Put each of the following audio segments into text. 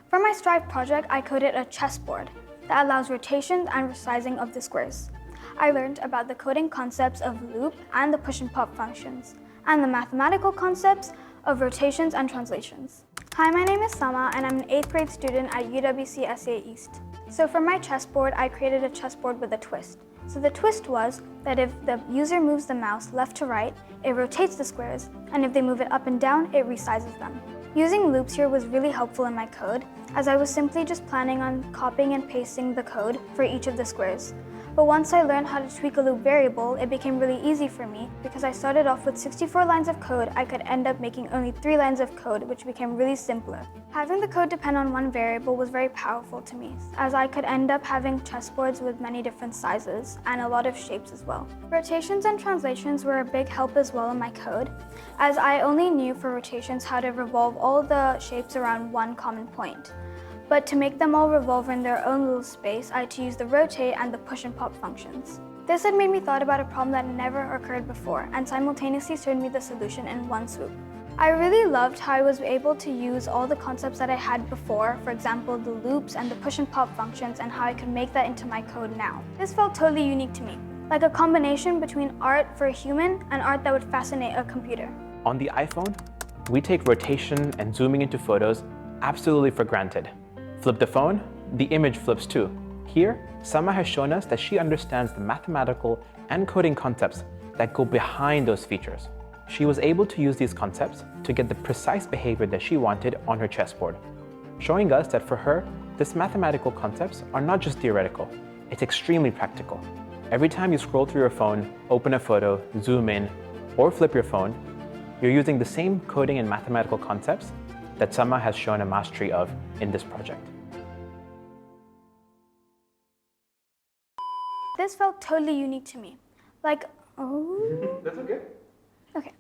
For my Strive project, I coded a chessboard that allows rotation and resizing of the squares. I learned about the coding concepts of loop and the push and pop functions, and the mathematical concepts of rotations and translations. Hi, my name is Sama, and I'm an 8th grade student at UWCSEA East. So for my chessboard, I created a chessboard with a twist. So the twist was that if the user moves the mouse left to right, it rotates the squares, and if they move it up and down, it resizes them. Using loops here was really helpful in my code, as I was simply just planning on copying and pasting the code for each of the squares. But once I learned how to tweak a loop variable, it became really easy for me because I started off with 64 lines of code. I could end up making only 3 lines of code, which became really simpler. Having the code depend on one variable was very powerful to me, as I could end up having chessboards with many different sizes and a lot of shapes as well. Rotations and translations were a big help as well in my code, as I only knew for rotations how to revolve all the shapes around one common point. But to make them all revolve in their own little space, I had to use the rotate and the push and pop functions. This had made me thought about a problem that never occurred before and simultaneously showed me the solution in one swoop. I really loved how I was able to use all the concepts that I had before, for example, the loops and the push and pop functions, and how I could make that into my code now. This felt totally unique to me, like a combination between art for a human and art that would fascinate a computer. On the iPhone, we take rotation and zooming into photos absolutely for granted. Flip the phone, the image flips too. Here, Sama has shown us that she understands the mathematical and coding concepts that go behind those features. She was able to use these concepts to get the precise behavior that she wanted on her chessboard, showing us that for her, these mathematical concepts are not just theoretical, it's extremely practical. Every time you scroll through your phone, open a photo, zoom in, or flip your phone, you're using the same coding and mathematical concepts that Sama has shown a mastery of in this project. This felt totally unique to me. Like, oh. That's okay. Okay.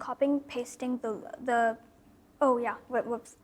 Copying, pasting oh yeah, whoops.